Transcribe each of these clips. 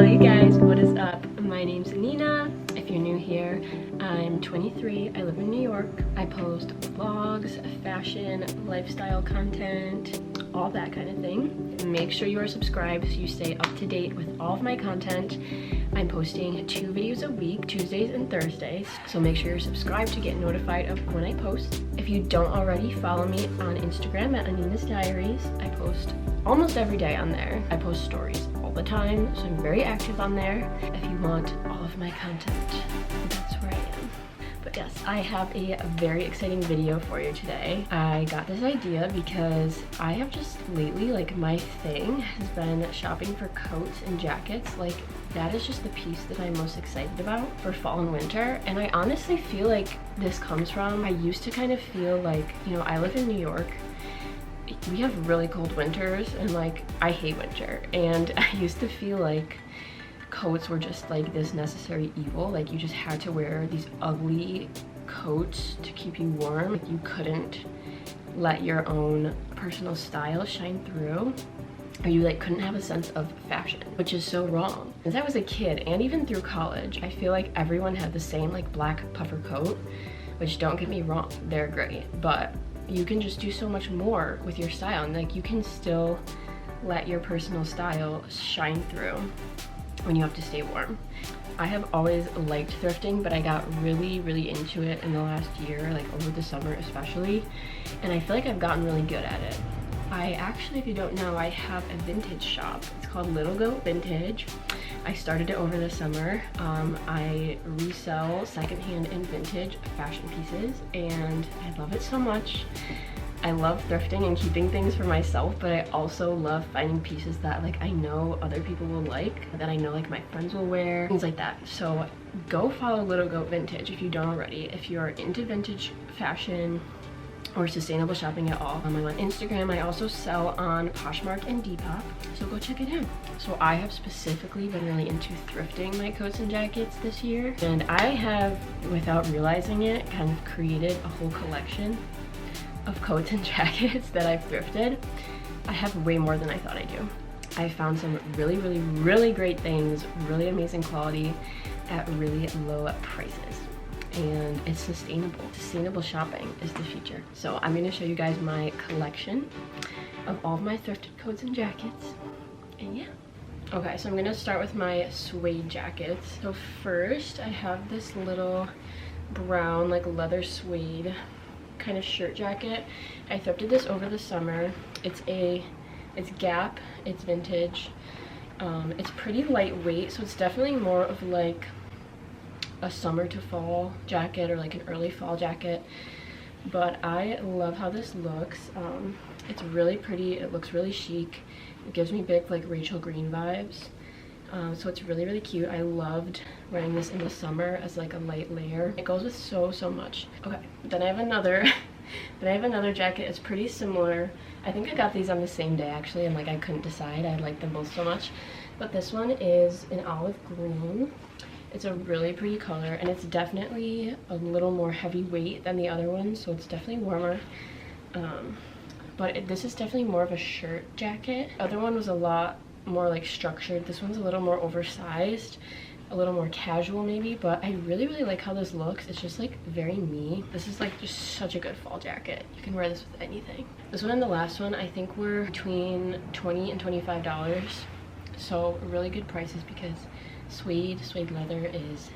Hey guys, what is up? My name's Nina. If you're new here, I'm 23. I live in New York. I post vlogs, fashion, lifestyle content, all that kind of thing. Make sure you are subscribed so you stay up to date with all of my content. I'm posting 2 videos a week, Tuesdays and Thursdays, so make sure you're subscribed to get notified of when I post. If you don't already, follow me on Instagram at Anina's Diaries. I post almost every day on there. I post stories all the time, so I'm very active on there. If you want all of my content, that's where I am. But yes, I have a very exciting video for you today. I got this idea because I have just lately, like, my thing has been shopping for coats and jackets. Like, that is just the piece that I'm most excited about for fall and winter. And I honestly feel like this comes from, I used to kind of feel like, you know, I live in New York. We have really cold winters and like I hate winter, and I used to feel like coats were just like this necessary evil. Like you just had to wear these ugly coats to keep you warm. Like you couldn't let your own personal style shine through, or you like couldn't have a sense of fashion, which is so wrong. As I was a kid and even through college, I feel like everyone had the same like black puffer coat, which, don't get me wrong, they're great, but you can just do so much more with your style, and like you can still let your personal style shine through when you have to stay warm. I have always liked thrifting, but I got really into it in the last year, like over the summer especially, and I feel like I've gotten really good at it. I actually, if you don't know, I have a vintage shop. It's called Little Goat Vintage. I started it over the summer. I resell secondhand and vintage fashion pieces, and I love it so much. I love thrifting and keeping things for myself, but I also love finding pieces that like I know other people will like, that I know like my friends will wear, things like that. So go follow Little Goat Vintage if you don't already. If you are into vintage fashion or sustainable shopping at all. I'm on Instagram. I also sell on Poshmark and Depop, so go check it out. So I have specifically been really into thrifting my coats and jackets this year, and I have, without realizing it, kind of created a whole collection of coats and jackets that I've thrifted. I have way more than I thought I do. I found some really great things, really amazing quality at really low prices. And it's sustainable. Sustainable shopping is the future. So I'm gonna show you guys my collection of all of my thrifted coats and jackets. And yeah. Okay, so I'm gonna start with my suede jackets. So first, I have this little brown, like leather suede kind of shirt jacket. I thrifted this over the summer. It's Gap, it's vintage. It's pretty lightweight, so it's definitely more of like a summer to fall jacket or like an early fall jacket, but I love how this looks. It's really pretty. It looks really chic. It gives me big like Rachel Green vibes, so it's really cute. I loved wearing this in the summer as like a light layer. It goes with so much. Okay, then I have another jacket. It's pretty similar. I think I got these on the same day actually, and like I couldn't decide. I like them both so much, but this one is an olive green. It's a really pretty color, and it's definitely a little more heavyweight than the other one, so it's definitely warmer. But this is definitely more of a shirt jacket. The other one was a lot more like structured. This one's a little more oversized, a little more casual maybe, but I really like how this looks. It's just like very me. This is like just such a good fall jacket. You can wear this with anything. This one and the last one I think were between $20 and $25, so really good prices because suede leather is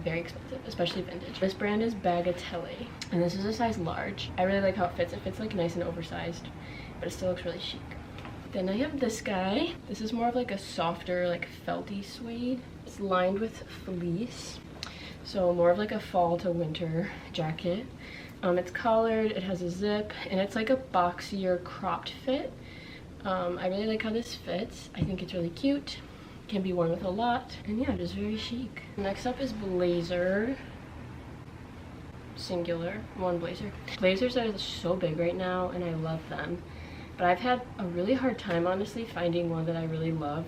very expensive, especially vintage. This brand is Bagatelle, and this is a size large. I really like how it fits. It fits like nice and oversized, but it still looks really chic. Then I have this guy. This is more of like a softer, like felty suede. It's lined with fleece, so more of like a fall to winter jacket. It's collared, it has a zip, and it's like a boxier cropped fit. I really like how this fits. I think it's really cute. Can be worn with a lot, and yeah, just very chic. Next up is blazer. Singular, one blazer. Blazers are so big right now, and I love them, but I've had a really hard time honestly finding one that I really love.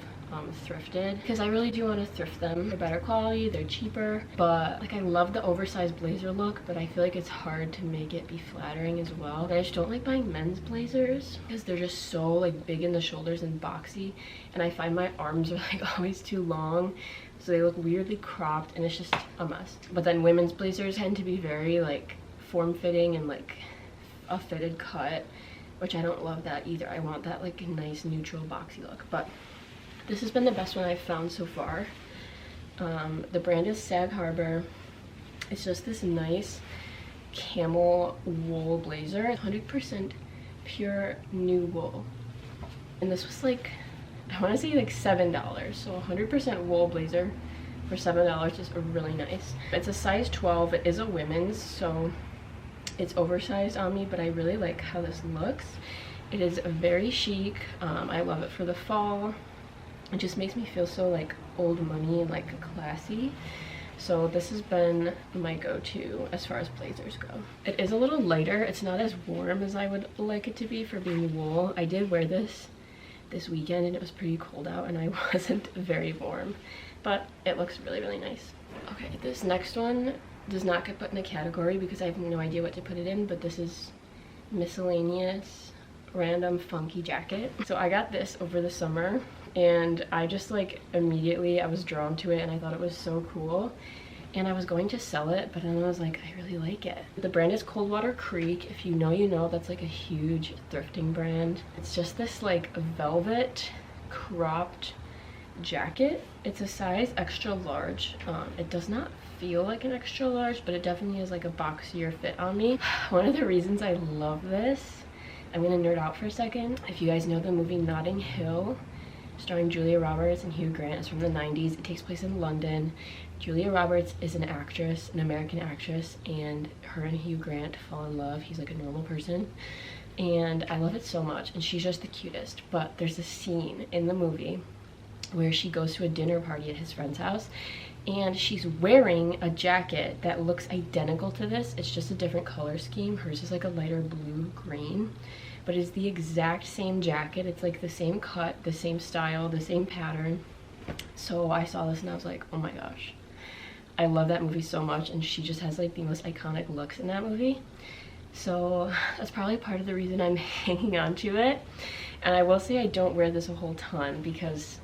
thrifted because I really do want to thrift them. They're better quality, they're cheaper, but like I love the oversized blazer look, but I feel like it's hard to make it be flattering as well. I just don't like buying men's blazers because they're just so like big in the shoulders and boxy, and I find my arms are like always too long, so they look weirdly cropped and it's just a mess. But then women's blazers tend to be very like form-fitting and like a fitted cut, which I don't love that either. I want that like nice neutral boxy look. But this has been the best one I've found so far. The brand is Sag Harbor. It's just this nice camel wool blazer, 100% pure new wool, and this was like, I want to say like $7. So 100% wool blazer for $7 is really nice. It's a size 12. It is a women's, so it's oversized on me, but I really like how this looks. It is very chic. I love it for the fall. It just makes me feel so like old money and like classy. So this has been my go-to as far as blazers go. It is a little lighter. It's not as warm as I would like it to be for being wool. I did wear this weekend and it was pretty cold out and I wasn't very warm, but it looks really, really nice. Okay, this next one does not get put in a category because I have no idea what to put it in, but this is Miscellaneous Random Funky Jacket. So I got this over the summer and I just like immediately I was drawn to it and I thought it was so cool, and I was going to sell it, but then I was like, I really like it. The brand is Coldwater Creek. If you know, you know. That's like a huge thrifting brand. It's just this like velvet cropped jacket. It's a size extra large. It does not feel like an extra large, but it definitely is like a boxier fit on me. One of the reasons I love this, I'm gonna nerd out for a second. If you guys know the movie Notting Hill, starring Julia Roberts and Hugh Grant, it's from the 90s. It takes place in London. Julia Roberts is an actress, an American actress, and her and Hugh Grant fall in love. He's like a normal person, and I love it so much, and she's just the cutest. But there's a scene in the movie where she goes to a dinner party at his friend's house, and she's wearing a jacket that looks identical to this. It's just a different color scheme. Hers is like a lighter blue green, but it's the exact same jacket. It's like the same cut, the same style, the same pattern. So I saw this and I was like, oh my gosh, I love that movie so much, and she just has like the most iconic looks in that movie. So that's probably part of the reason I'm hanging on to it. And I will say I don't wear this a whole ton because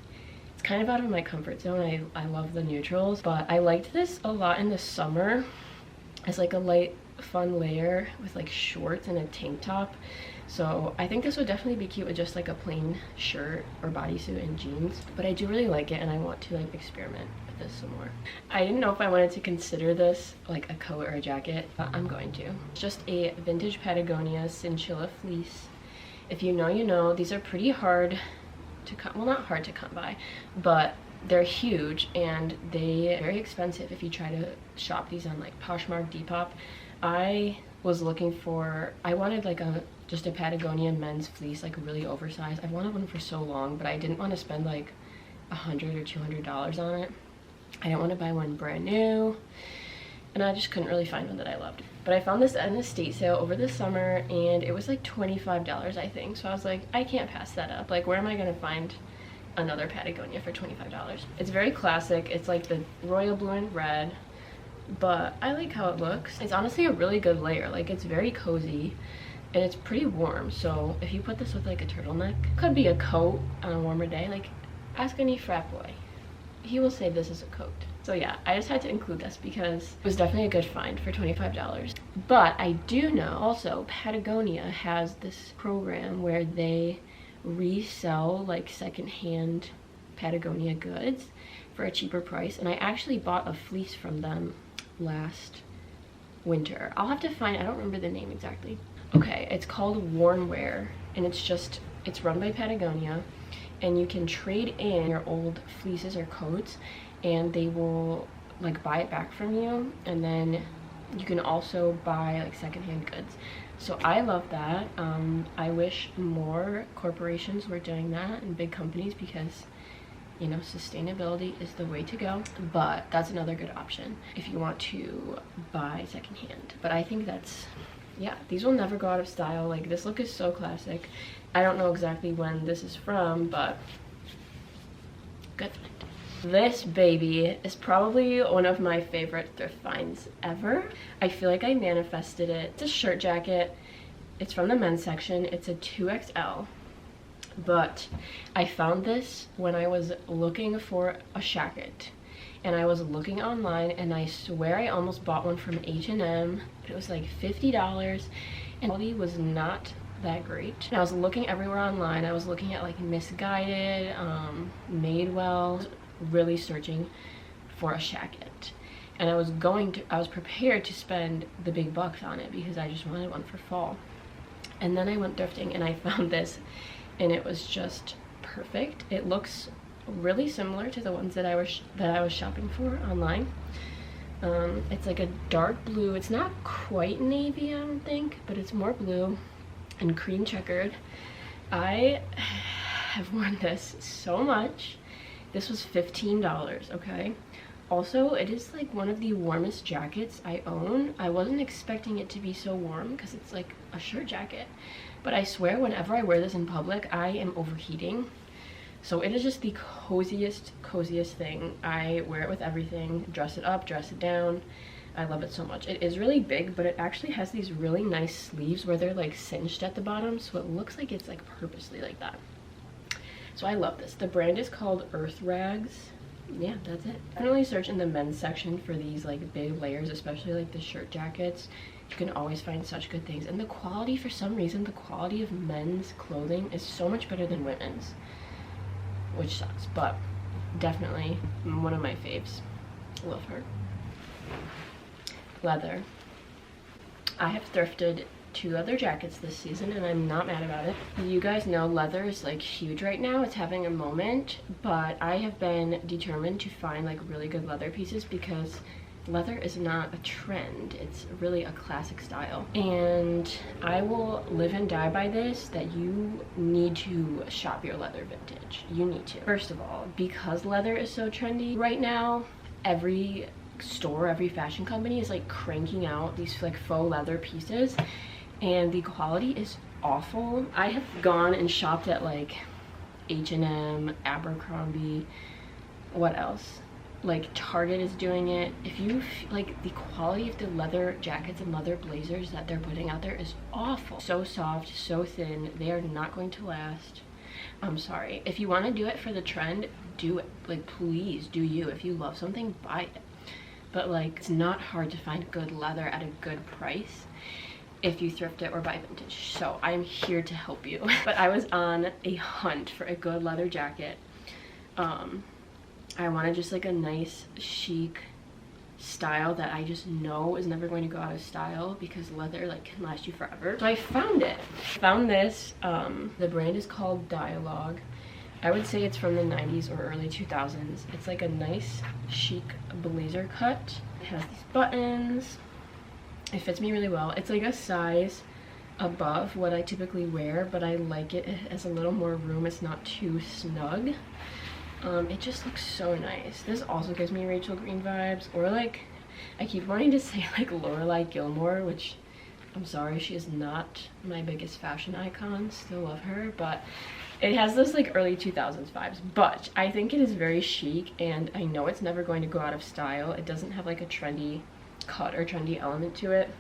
it's kind of out of my comfort zone. I love the neutrals, but I liked this a lot in the summer as like a light fun layer with like shorts and a tank top. So I think this would definitely be cute with just like a plain shirt or bodysuit and jeans, but I do really like it and I want to like experiment with this some more. I didn't know if I wanted to consider this like a coat or a jacket, but I'm going to. It's just a vintage Patagonia Cinchilla fleece. If you know, you know. These are pretty hard to come, well, not hard to come by, but they're huge and they're very expensive if you try to shop these on like Poshmark, Depop. I was looking for, I wanted like just a Patagonia men's fleece, like really oversized. I've wanted one for so long, but I didn't want to spend like $100 or $200 on it. I didn't want to buy one brand new, and I just couldn't really find one that I loved. But I found this at an estate sale over the summer and it was like $25, I think. So I was like, I can't pass that up. Like, where am I gonna find another Patagonia for $25? It's very classic. It's like the royal blue and red, but I like how it looks. It's honestly a really good layer. Like, it's very cozy and it's pretty warm. So if you put this with like a turtleneck, could be a coat on a warmer day. Like, ask any frat boy, he will say this is a coat. So yeah, I just had to include this because it was definitely a good find for $25. But I do know also Patagonia has this program where they resell like secondhand Patagonia goods for a cheaper price, and I actually bought a fleece from them last winter. I'll have to find, I don't remember the name exactly. Okay, it's called Worn Wear, and it's run by Patagonia, and you can trade in your old fleeces or coats and they will like buy it back from you, and then you can also buy like secondhand goods. So I love that. I wish more corporations were doing that and big companies, because you know, sustainability is the way to go. But that's another good option if you want to buy secondhand. But I think that's, yeah, these will never go out of style. Like, this look is so classic. I don't know exactly when this is from, but good find. This baby is probably one of my favorite thrift finds ever. I feel like I manifested it. It's a shirt jacket. It's from the men's section. It's a 2XL. But I found this when I was looking for a shacket. And I was looking online, and I swear I almost bought one from H&M. It was like $50, and quality was not that great. And I was looking everywhere online. I was looking at like Misguided, Madewell, really searching for a shacket. And I was prepared to spend the big bucks on it because I just wanted one for fall. And then I went thrifting and I found this, and it was just perfect. It looks really similar to the ones that I was shopping for online. It's like a dark blue. It's not quite navy, I don't think, but it's more blue and cream checkered. I have worn this so much. This was $15, okay? Also, it is like one of the warmest jackets I own. I wasn't expecting it to be so warm because it's like a shirt jacket, but I swear whenever I wear this in public, I am overheating. So it is just the coziest thing. I wear it with everything, dress it up, dress it down. I love it so much. It is really big, but it actually has these really nice sleeves where they're like cinched at the bottom, so it looks like it's like purposely like that. So I love this. The brand is called Earth Rags. Yeah, that's it. Definitely search in the men's section for these like big layers, especially like the shirt jackets. You can always find such good things. And the quality, for some reason, the quality of men's clothing is so much better than women's, which sucks, but definitely one of my faves. Love her. Leather. I have thrifted 2 leather jackets this season, and I'm not mad about it. You guys know leather is like huge right now. It's having a moment, but I have been determined to find like really good leather pieces because leather is not a trend. It's really a classic style, and I will live and die by this, that you need to shop your leather vintage. You need to. First of all, because leather is so trendy right now, every store, every fashion company is like cranking out these like faux leather pieces, and the quality is awful. I have gone and shopped at like H&M, Abercrombie, what else? Like Target is doing it. If you like, the quality of the leather jackets and leather blazers that they're putting out there is awful. So soft, so thin. They are not going to last. I'm sorry. If you want to do it for the trend, do it. Like, please do you. If you love something, buy it. But like, it's not hard to find good leather at a good price if you thrift it or buy vintage. So I'm here to help you. But I was on a hunt for a good leather jacket. I wanted just like a nice chic style that I just know is never going to go out of style, because leather like can last you forever. So I found it. Found this. The brand is called Dialogue. I would say it's from the 90s or early 2000s. It's like a nice chic blazer cut. It has these buttons. It fits me really well. It's like a size above what I typically wear, but I like it. It has a little more room. It's not too snug. It just looks so nice. This also gives me Rachel Green vibes, or like, I keep wanting to say like Lorelai Gilmore, which I'm sorry, she is not my biggest fashion icon. Still love her, but it has those like early 2000s vibes. But I think it is very chic, and I know it's never going to go out of style. It doesn't have like a trendy cut or trendy element to it,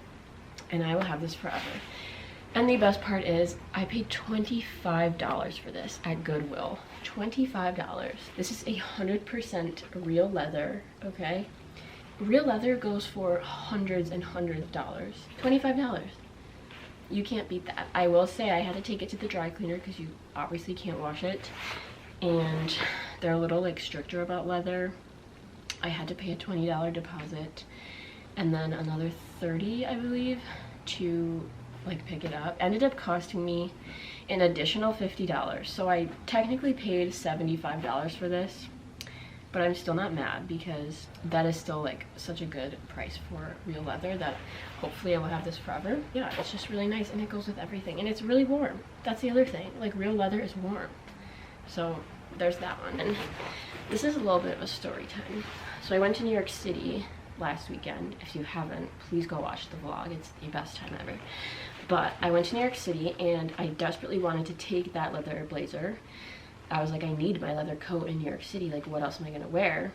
and I will have this forever. And the best part is I paid $25 for this at Goodwill. $25. This is 100% real leather, okay? Real leather goes for hundreds and hundreds of dollars. $25. You can't beat that. I will say I had to take it to the dry cleaner because you obviously can't wash it, and they're a little like stricter about leather. I had to pay a $20 deposit and then another $30, I believe, to like pick it up. Ended up costing me an additional $50, so I technically paid $75 for this, but I'm still not mad because that is still like such a good price for real leather that hopefully I will have this forever. Yeah, it's just really nice, and it goes with everything, and it's really warm. That's the other thing, like real leather is warm. So there's that one. And this is a little bit of a story time. So I went to New York City last weekend. If you haven't, please go watch the vlog. It's the best time ever. But I went to New York City, and I desperately wanted to take that leather blazer I was like, I need my leather coat in New York City. Like, what else am I gonna wear?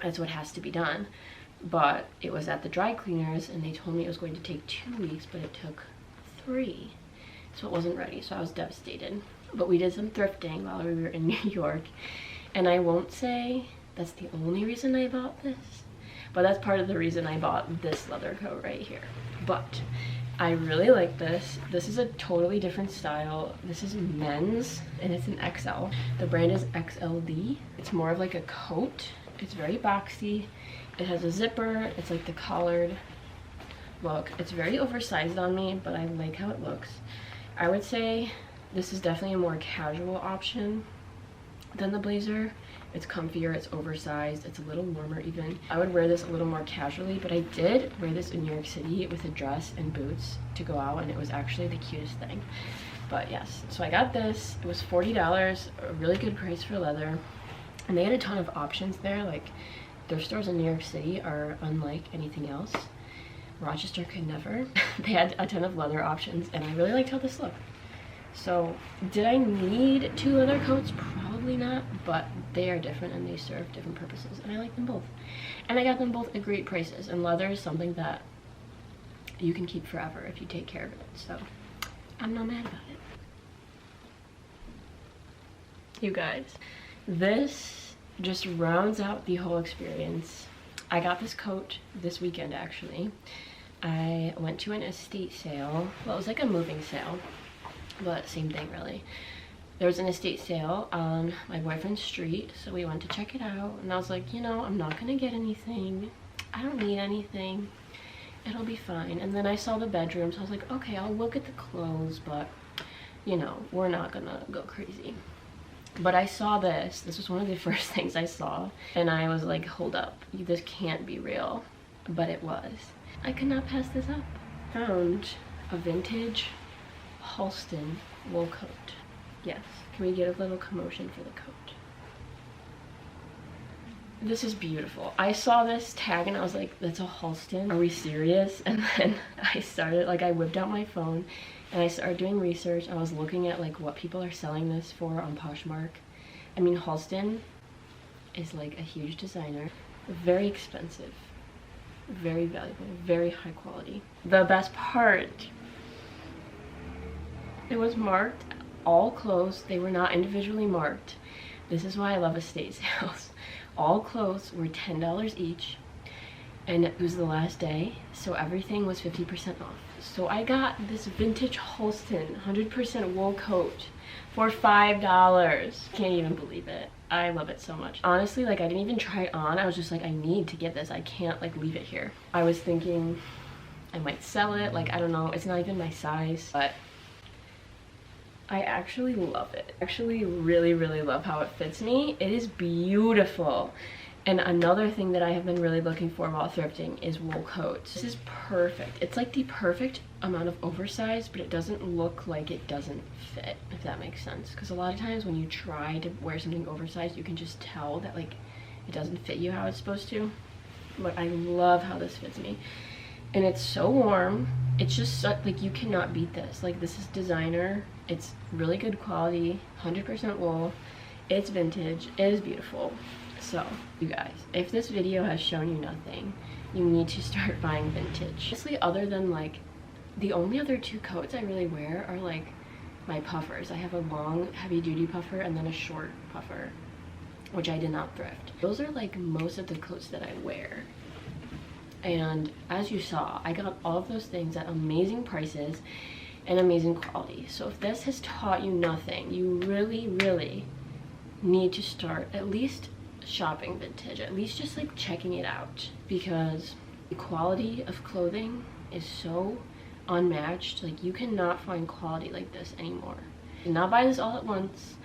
That's what has to be done. But it was at the dry cleaners and they told me it was going to take 2 weeks, but it took 3. So it wasn't ready, so I was devastated. But we did some thrifting while we were in New York, and I won't say that's the only reason I bought this, but that's part of the reason I bought this leather coat right here. But I really like this. This is a totally different style. This is men's and it's an XL. The brand is XLD. It's more of like a coat. It's very boxy. It has a zipper. It's like the collared look. It's very oversized on me, but I like how it looks. I would say this is definitely a more casual option than the blazer. It's comfier, it's oversized, it's a little warmer even. I would wear this a little more casually, but I did wear this in New York City with a dress and boots to go out, and it was actually the cutest thing. But yes, so I got this. It was $40, a really good price for leather. And they had a ton of options there. Like, thrift stores in New York City are unlike anything else. Rochester could never. They had a ton of leather options, and I really liked how this looked. So, did I need 2 leather coats? Probably not, but they are different and they serve different purposes, and I like them both. And I got them both at great prices, and leather is something that you can keep forever if you take care of it, so I'm not mad about it. You guys, this just rounds out the whole experience. I got this coat this weekend, actually. I went to an estate sale. Well, it was like a moving sale, but same thing really. There was an estate sale on my boyfriend's street, so we went to check it out, and I was like, you know, I'm not gonna get anything. I don't need anything. It'll be fine. And then I saw the bedroom, so I was like, okay, I'll look at the clothes, but you know, we're not gonna go crazy. But I saw this. This was one of the first things I saw, and I was like, hold up, this can't be real. But it was. I could not pass this up. Found a vintage Halston wool coat. Yes, can we get a little commotion for the coat? This is beautiful. I saw this tag and I was like, that's a Halston? Are we serious? And then I started, like, I whipped out my phone and I started doing research. I was looking at like what people are selling this for on Poshmark. I mean, Halston is like a huge designer. Very expensive. Very valuable. Very high quality. The best part, it was marked. All clothes, they were not individually marked. This is why I love estate sales. All clothes were $10 each, and it was the last day, so everything was 50% off. So I got this vintage Halston 100% wool coat for $5. Can't even believe it. I love it so much. Honestly, like, I didn't even try it on. I was just like, I need to get this. I can't like leave it here. I was thinking I might sell it. Like, I don't know. It's not even my size, but I actually love it. I actually really, really love how it fits me. It is beautiful. And another thing that I have been really looking for while thrifting is wool coats. This is perfect. It's like the perfect amount of oversized, but it doesn't look like it doesn't fit, if that makes sense. Because a lot of times when you try to wear something oversized, you can just tell that like it doesn't fit you how it's supposed to. But I love how this fits me. And it's so warm. It's just like, you cannot beat this. Like, this is designer. It's really good quality, 100% wool. It's vintage. It is beautiful. So, you guys, if this video has shown you nothing, you need to start buying vintage. Honestly, other than like, the only other 2 coats I really wear are like my puffers. I have a long, heavy-duty puffer and then a short puffer, which I did not thrift. Those are like most of the coats that I wear. And as you saw, I got all of those things at amazing prices and amazing quality. So if this has taught you nothing, you really, really need to start at least shopping vintage, at least just like checking it out, because the quality of clothing is so unmatched. Like, you cannot find quality like this anymore. I did not buy this all at once.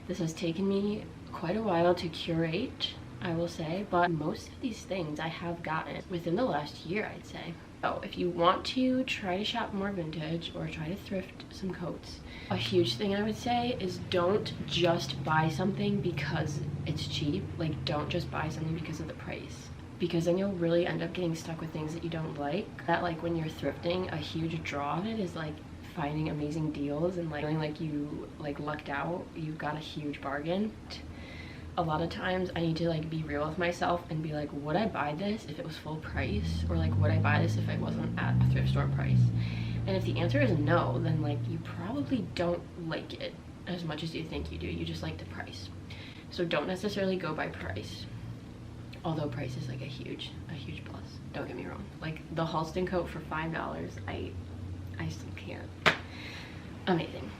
This has taken me quite a while to curate, I will say, but most of these things I have gotten within the last year, I'd say. So if you want to try to shop more vintage or try to thrift some coats, a huge thing I would say is don't just buy something because it's cheap. Like, don't just buy something because of the price, because then you'll really end up getting stuck with things that you don't like. That, like, when you're thrifting, a huge draw of it is like finding amazing deals and like feeling like you like lucked out, you got a huge bargain. A lot of times I need to like be real with myself and be like, would I buy this if it was full price? Or like, would I buy this if it wasn't at a thrift store price? And if the answer is no, then like you probably don't like it as much as you think you do. You just like the price. So don't necessarily go by price. Although price is like a huge plus. Don't get me wrong. Like the Halston coat for $5, I still can't. Amazing.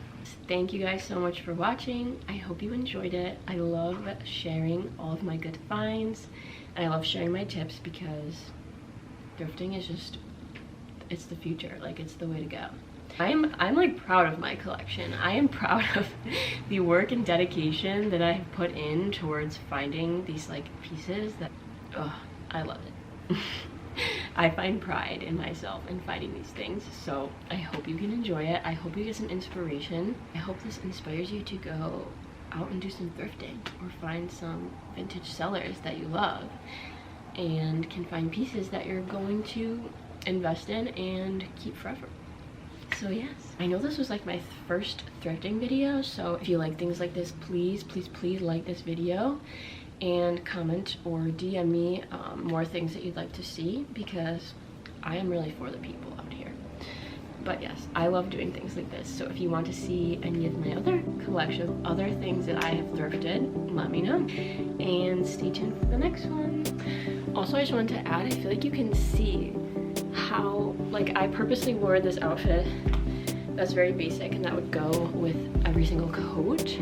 Thank you guys so much for watching. I hope you enjoyed it. I love sharing all of my good finds, and I love sharing my tips because thrifting is just, it's the future. Like, it's the way to go. I'm like proud of my collection. I am proud of the work and dedication that I have put in towards finding these like pieces that, oh, I love it. I find pride in myself in finding these things, so I hope you can enjoy it. I hope you get some inspiration. I hope this inspires you to go out and do some thrifting or find some vintage sellers that you love and can find pieces that you're going to invest in and keep forever. So yes, I know this was like my first thrifting video, so if you like things like this, please like this video and comment or DM me more things that you'd like to see, because I am really for the people out here. But yes, I love doing things like this, so if you want to see any of my other collection, other things that I have thrifted, let me know, and stay tuned for the next one. Also, I just wanted to add, I feel like you can see how, like, I purposely wore this outfit that's very basic and that would go with every single coat,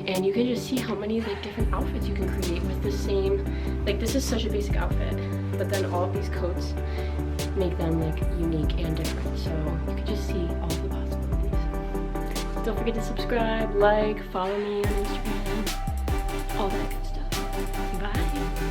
and you can just see how many like different outfits you can create with the same, like, this is such a basic outfit, but then all of these coats make them like unique and different, so you can just see all the possibilities. Don't forget to subscribe, like, follow me on Instagram, all that good stuff. Bye.